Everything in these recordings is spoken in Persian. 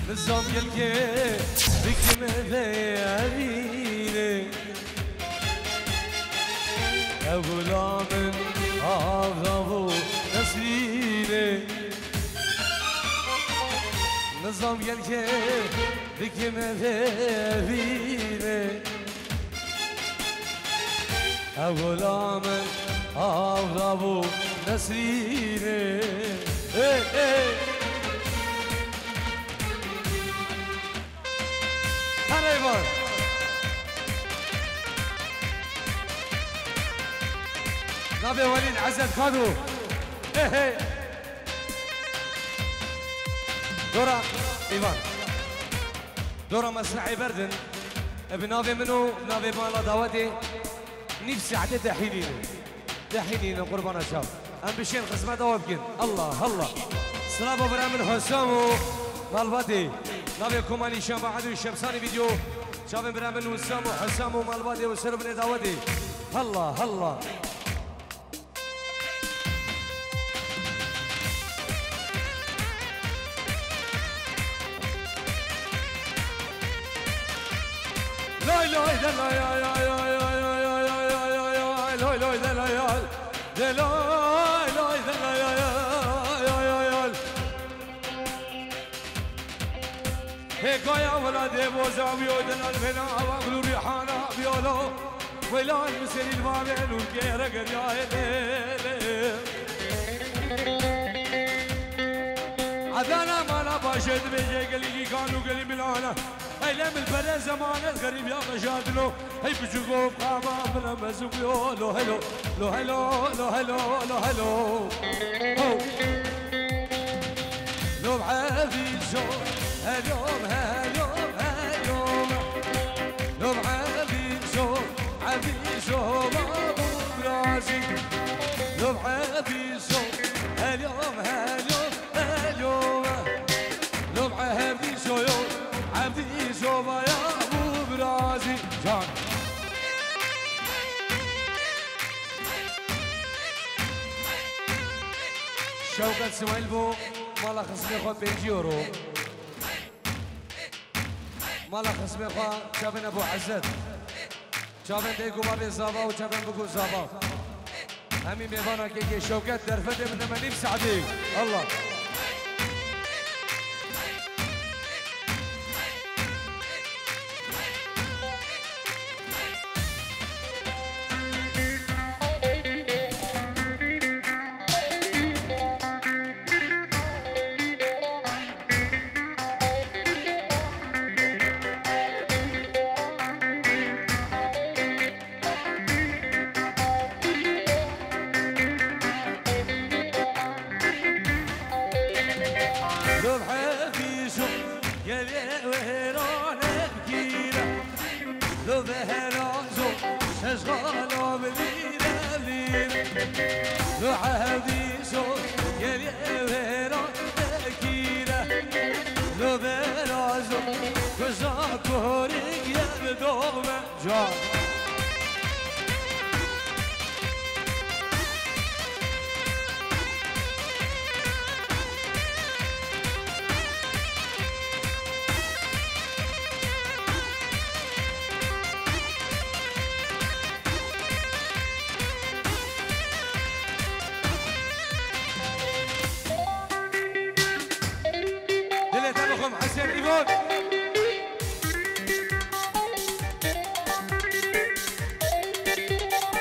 نظام يلقي بكم ذيابيني غلام أغضب نسريني نظام يلقي بكم ذيابيني غلام أغضب نسريني هريبان نبي وليد عزت خذوا دورة إيفان دورة مسرحي بردن بنافي منو بنافي مالا دعوتي نفسي عدد دحينين قربان الشاب أم بشين خصمة دوابكين الله الله سلابة برامن حسامو مالباتي نافي كوماني شام عدو الشمساني فيديو شابن برامن وسامو حسامو مالباتي وسربني دعوتي الله الله لا لا لا لا يا يا يا يا يا يا يا يا يا لا لا لا لا يا لا لا لا لا يا يا يا يا يا هيك يا ولد بوزا بيودنا الفنا واغلو ريحانا بيولو ولا المسير البابل والجيرة قريا عدانا ما لا باشد بيجي قليلي كانوا قلي ملانا ايلام البلا زمان الغريب يا مشادلو هي بجوقو بقابا بلا مزوقيو لو هلو لو هلو لو هلو لو هلو لو بعافي شو هلوم هلوم هلوم لو بعافي شو عافي شو بابو براسي لو بعافي شو هلوم هلوم هلوم لو بعافي شو عبدي شوفا يا ابو برازي جان شوكة سويلبو مالا خصمي خو 5 يورو مالا خصمي خو شابن ابو عزت شابن ديكو بابي زابا وشابن بكو زابا همي ميبانا كيكي شوكة درفته من 80 سعدي الله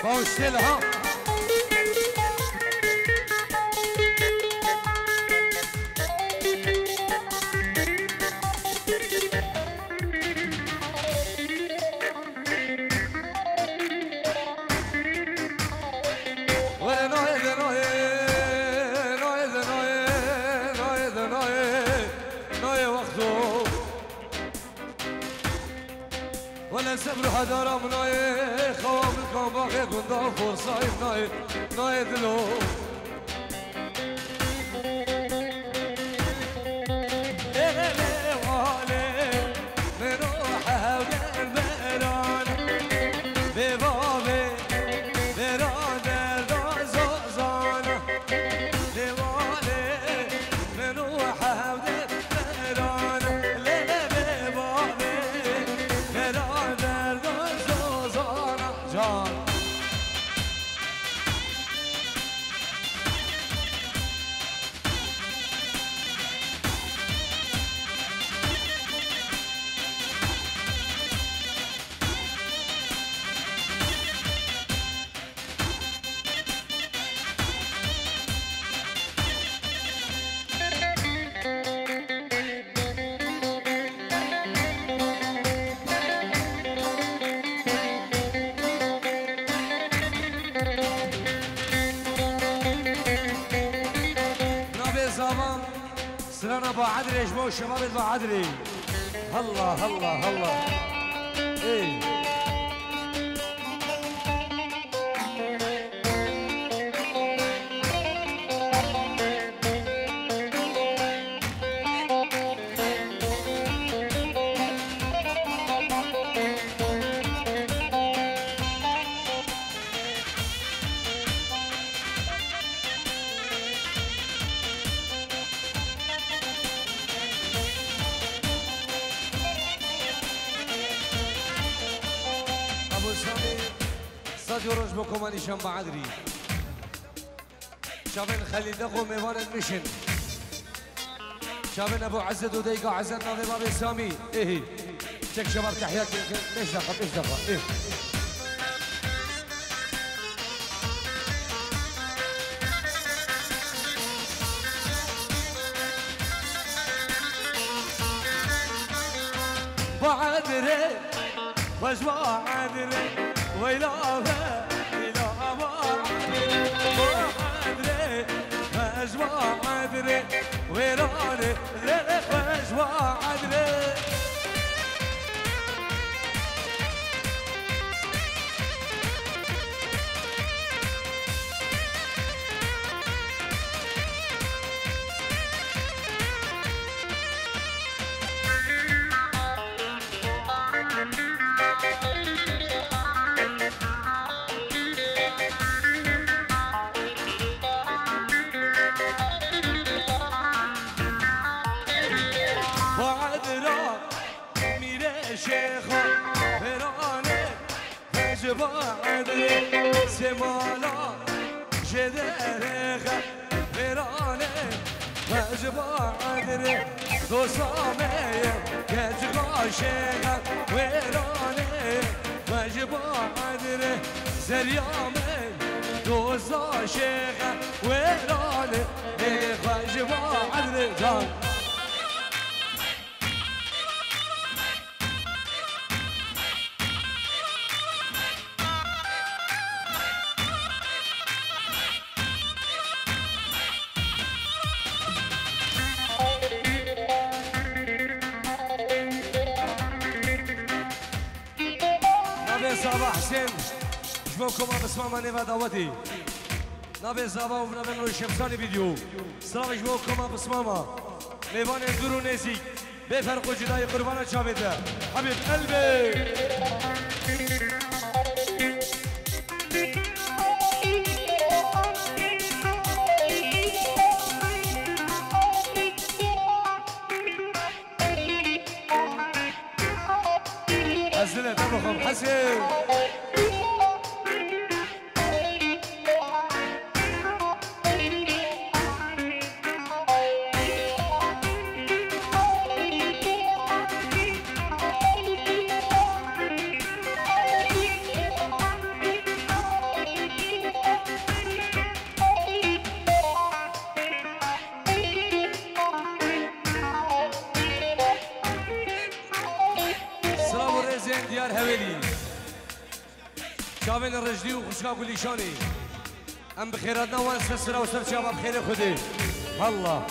باوشلها ولا سبر هذا رمناي خواب الكامباخ كندا فرصاي ناي ناي دلو زمان سلام ابو عدري اجمعوا الشباب ابو عدري الله الله الله ايه جورج بكماني شنب عدري شابن خليل دقو ميوان المشن شابن ابو عزت وديقة عزت ناظر بابي سامي ايه تك شباب تحياتي ليش دقة ايه بعدري وجوا عدري ويلا إلى أبا عدري مجمع عدري ويراني ليلك مجمع عدري عدري سمالا جدرخ فيراني مجبا عدري دوسامي كجغا شيخ ويراني مجبا عدري زريامي دوسا شيخ ويراني مجبا عدري جان صباح حسين جبوكم بسماما نيفا داوتي نبي زابا ونبي نور الشمساني فيديو سلام جبوكم بسماما ميوان اندورو نيزي بفرق جداي قربانا شابته حبيب قلبي أزلة دمكم حسين ديار هويلي شابين الرجلي وخشكا كل شاني ام بخيراتنا وانس السرا وسب شباب بخير خدي الله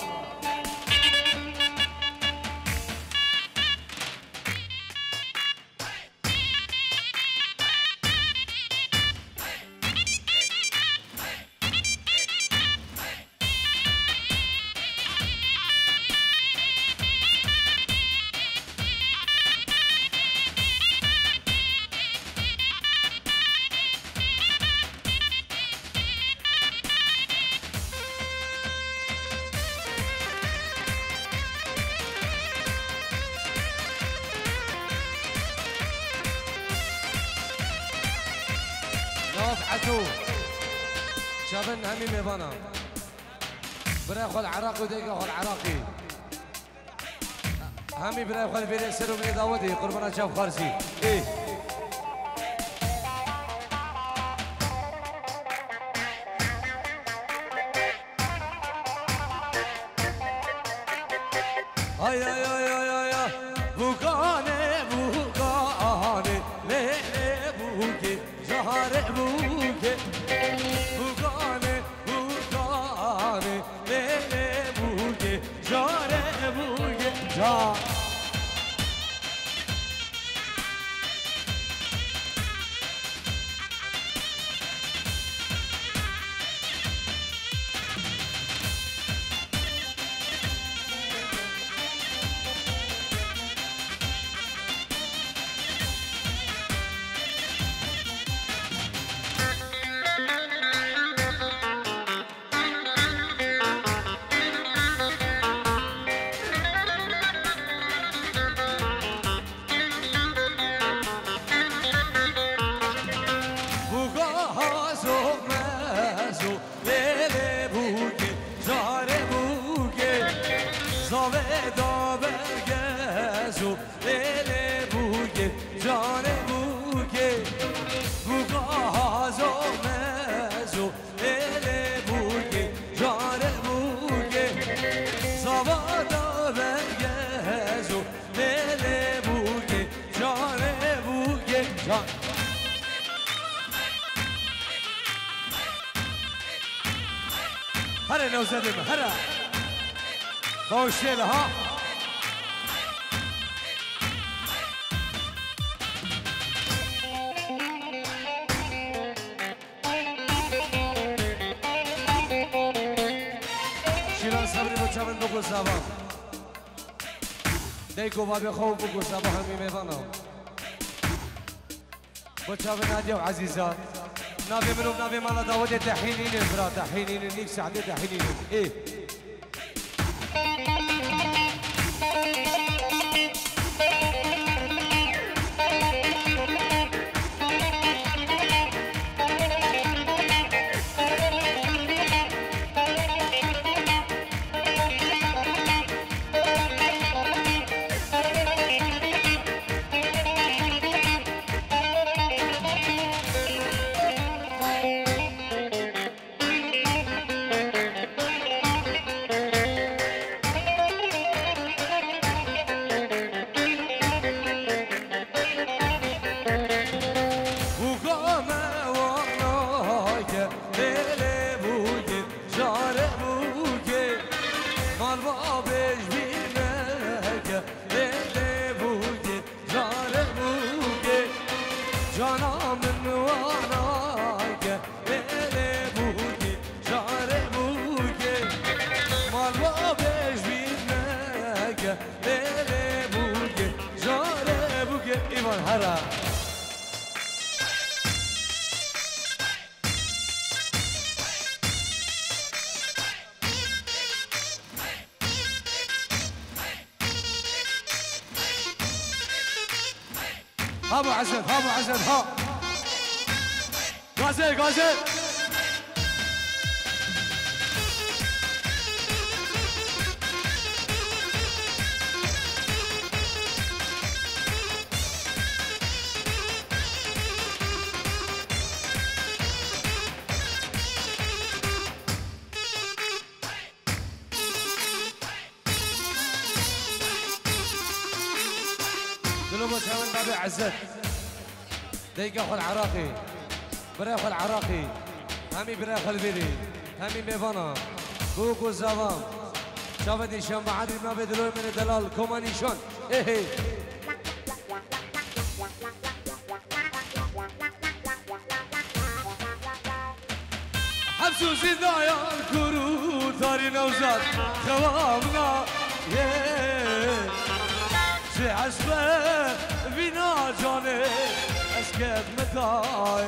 عتو شابن همي ميبانا برا خل عراقي وديقة خل عراقي همي برا خل بيري سرو من داودي قربانا شاف خارسي ايه هاي هاي هاي هاي هاي بوكاني بوكاني ليه بوكي جهار بوكي بوكاني بوكاني ليه جان هلا نوزدم هلا خوشيله ها شیران صبری با چمن بگو سبا دیگو بابی خوب بگو سبا همی میبانم با چمن نادیا و عزیزات نابي منو نابي مالا داودي تحينين برا تحينين نيك سعدي تحينين ايه ابو عزب ابو عزب ها غازل غازل دلوبو شاون بابي عزت ديقا خو العراقي برا خو العراقي همي برا خو البيري همي ميفانا بوكو زافام شافتي شام بعد ما بدلون من الدلال كوماني شون ايه حبسو زيدا يا الكرو ثاري نوزات خوامنا شي عشبه بنا جاني اسكت متاي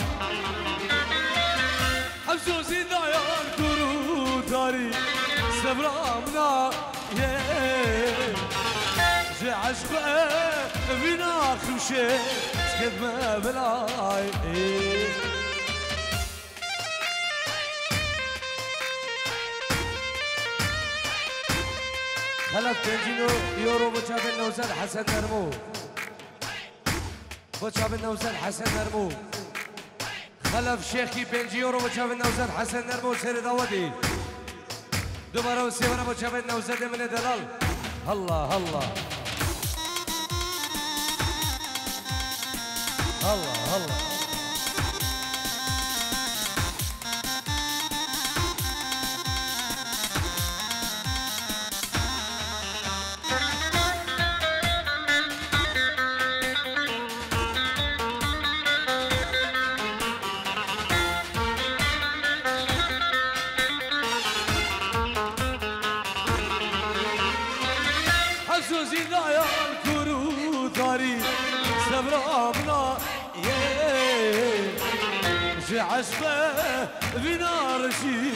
حبسو زيدا يا الكرو ثاري سبرامنا شي عشبه بنا خوشي اسكت ما بلاي خلف بنجينو يورو بوشاب النوزل حسن نرمو بوشاب النوزل حسن نرمو خلف شيخي بنجي يورو بوشاب النوزل حسن نرمو سير داودي دوباره وسيبنا بوشاب النوزل من دلال الله الله الله الله حسوسي ضايع الكرو طريق سبرامنا شي عشبه بنار شي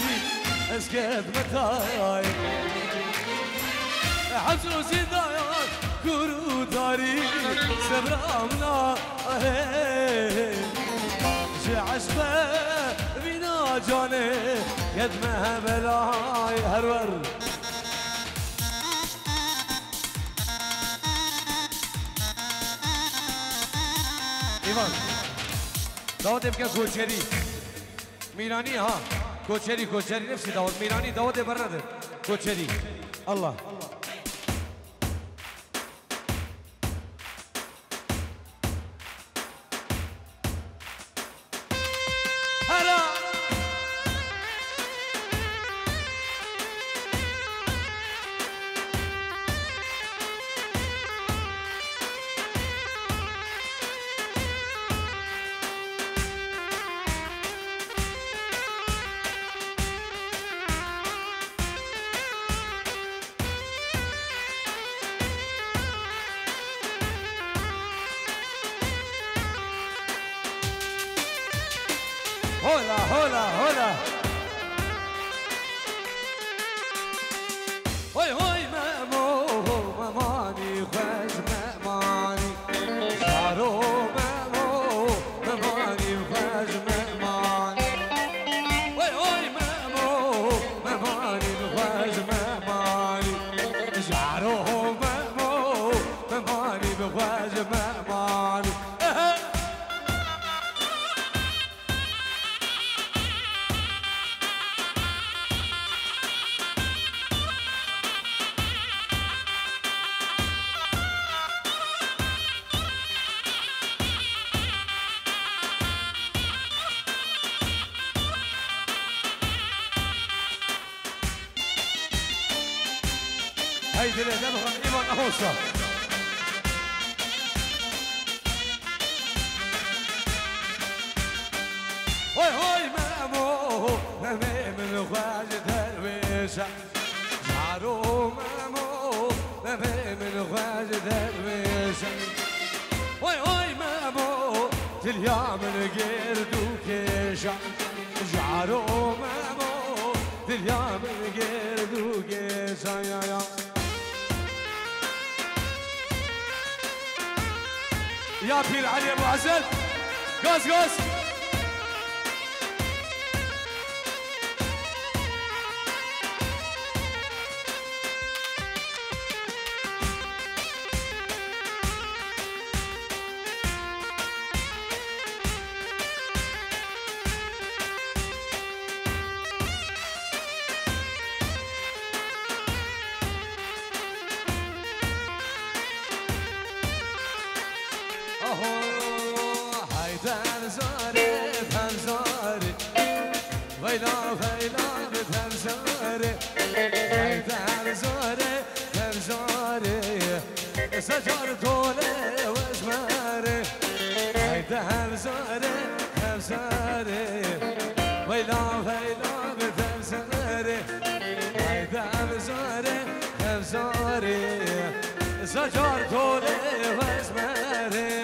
اسكت متاي حسوسي ضايع كرو طريق سبرامنا شي عشبه بنا جاني قد ما بلاي هرور ایوان داود بگه کوچری میرانی ها کوچری نفسی داود میرانی داود برده کوچری الله هولا هولا هولا هوي هوي مامو ماماني خوش ماماني شعرو مامو ماماني خوش ماماني هوي هوي مامو ماماني خوش ماماني شعرو مامو ماماني خوش ماماني هيدي اللي دمها إيمان أهوصة هوي هوي مامو مامي من خواجة درويشة شعرو مامو مامي من خواجة درويشة هوي هوي مامو تليا من غير دوكيشة شعرو مامو تليا من غير دوكيشة يا يا بير علي ابو عسل غوز غوز ويلا ويلا بتنزاري هيدا زاري تنزاري سجر طولي وزماري هيدا زاري تنزاري ويلا ويلا بتنزاري هيدا زاري تنزاري سجر طولي وزماري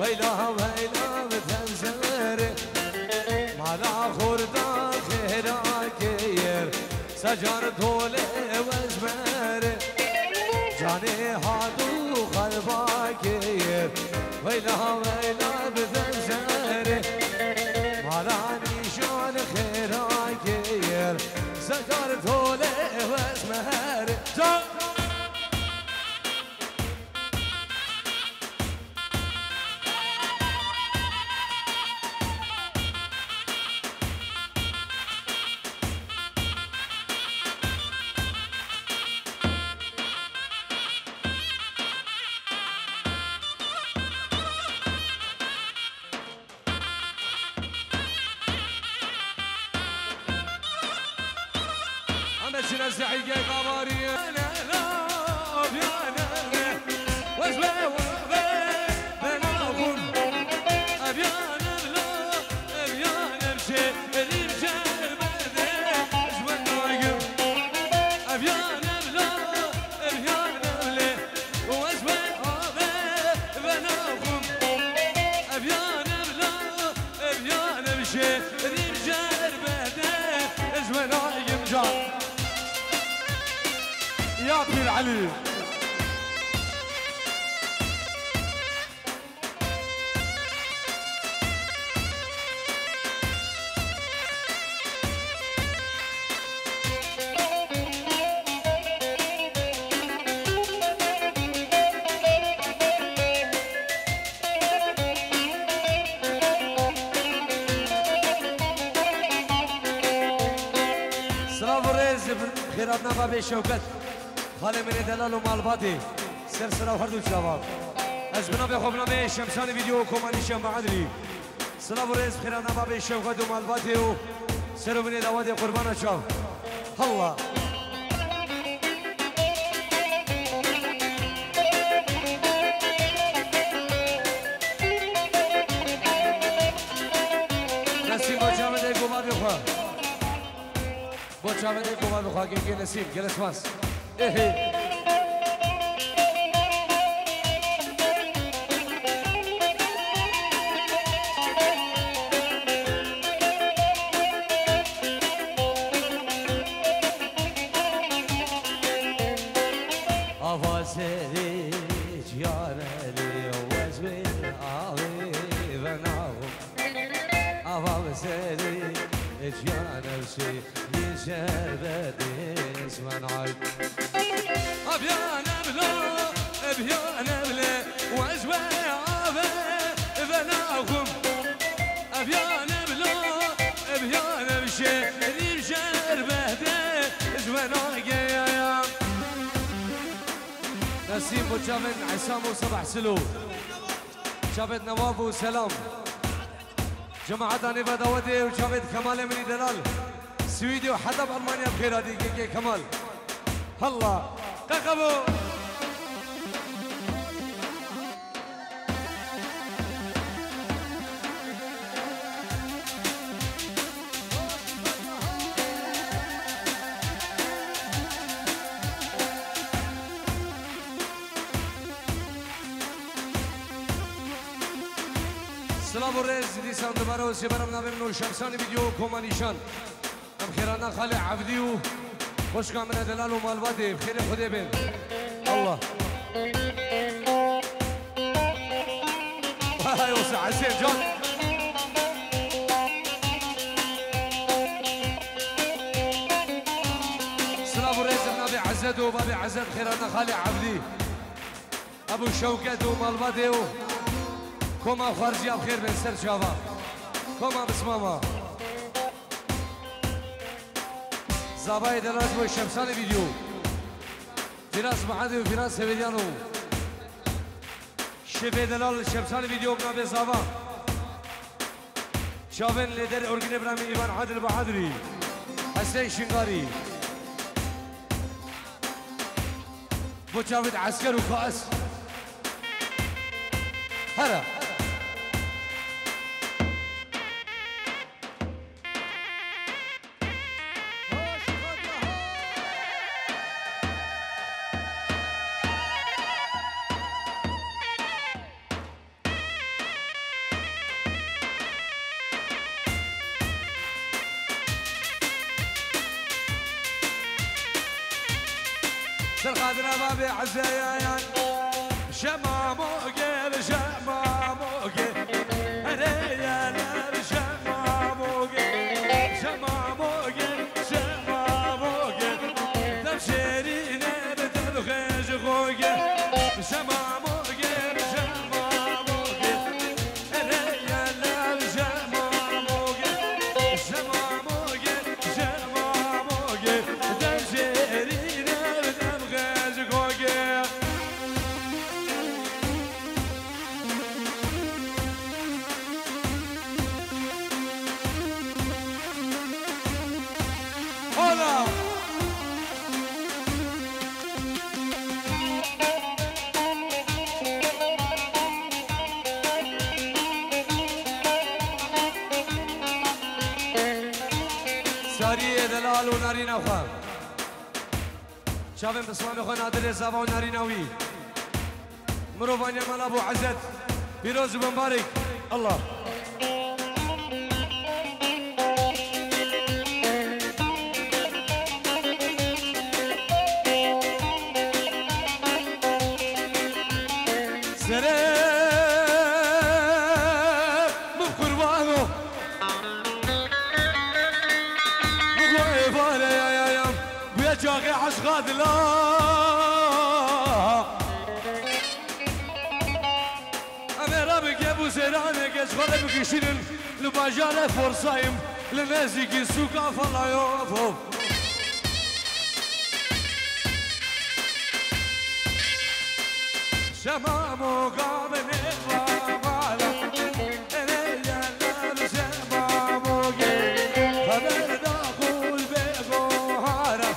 ويلا ويلا بتنزري مالا خوردا خيراكير سجر طولي وزمري جاني هادو قلباكير ويلا ويلا بتنزري مالا نيشان خيراكير سجر طولي وزمري شنا سعيد يا قمري انا لا ابيانا وزوي بناهم ابيانا لا ابيانا مشي اللي مشى بدي زوي نايم ابيانا لا ابيانا لا وزوي بناهم ابيانا لا ابيانا مشي اللي مشى بدي زوي نايم جان يا بير علي سلام ورز خيراتنا بابي شوكت خاله من دلال ومالباتي سلسله وحدو شباب از بنابه خوبنامه شمسان ویدیو کمانی شم عدلی سلام ورز خيراتنا بابي شوكت ومالباتي و سرو من دوادي قربان شاف الله نسیم با جامده گوباد بخوا با جامده گوباد بخوا گه نسیم گلس ماس آوازری جانلی وزوی آوی بناهم آوازری جانلشی يشبدي اسمن عيد أبيانا بلا أبيانا بلا وزوي آوي بناهم أبيانا بلا أبيانا بشي اللي مشار بهدي زوي ناقي نسيم وجابن عصام وصبح سلو جابت نواف وسلام جماعة داني بدودي وجابت كمال مني دلال سويدي وحدب ألمانيا بخير هذه كمال الله قاقبو سلام ورز دي ساند بارو سيبرم نابمنو شمساني فيديو كومانيشان خيرانا خالي عبدي وخش كامنا دلال ومالباتي بخير خدي بين الله هاي وسع حسين جان سلام ورز بنابي عزت وبابي عزت خيرانا خالي عبدي ابو شوكت ومالباتي كوما خارجي بخير بين سر شباب كوما بس ماما زابای دلاج و شمسان ویدیو فراس محدی و فراس سویدیانو شفه دلال شمسان ویدیو بنابه زابا شاون لیدر ارگین ابرامی ایوان عادل بحادری حسین شنگاری بوچاوید عسکر و کاس هره سرخادنا بابي عزيان شماموكي بشماموكي هريا لا بشماموكي شماموكي شماموكي تبشرينا بتبخيش خوكي شماموكي بشماموكي هريا لا بشماموكي شماموكي شماموكي تبشرينا دلال و نارینه خواه شابن بسمام خو نادر زبا و نارینوی مروفانی مال ابو عزت پیروز و مبارک الله جاغي عشغاد لا أميرا بك أبو زيرانك أشغال بكشين لباجار فرصايم لنازيكي سوكا فلا يوفو شمامو قابني ومالا إليا لال شمامو قابل داخل بيقو هارا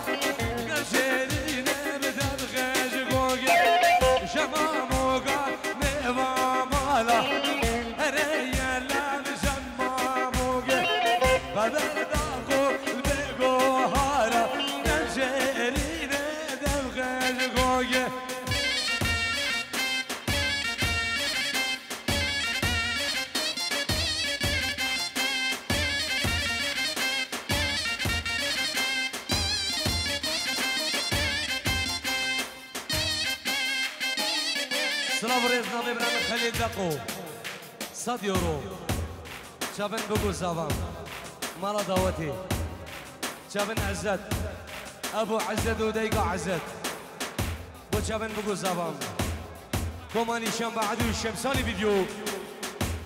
سلام رزنا ببرم خلیل دقو 100 یورو شابن بگو زبان مالا دعوتي شابن عزت ابو عزت وديقا عزت بو شابن بگو زبان كوماني شام بعدو الشمساني فيديو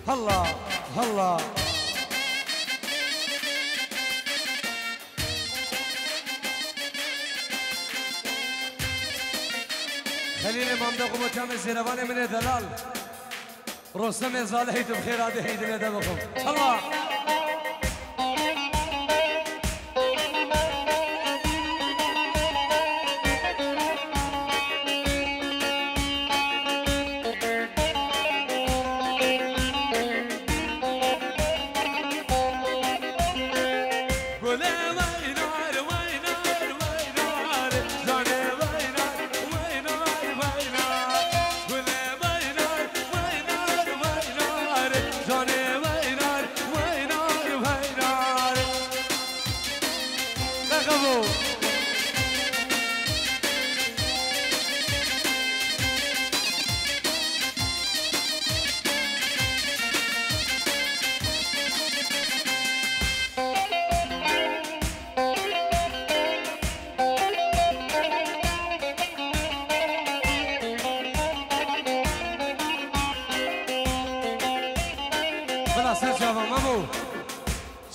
هلا هلا خليل ممدوق ومكام الزيرباني من دلال رستم صالحي بخير هذه عيد ميلادكم الله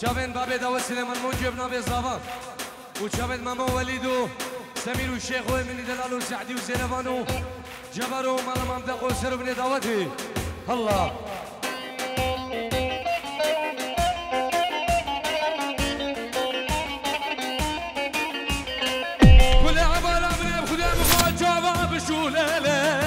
شابن بابي داود سليمان موجب نابي الزافا وشابن ماما وليدو سمير والشيخ ومن دلال وسعدي وزينبانو جبرو مالا ممدق وسر بن داوتي الله كل عبارة من خدام خال جواب بشولة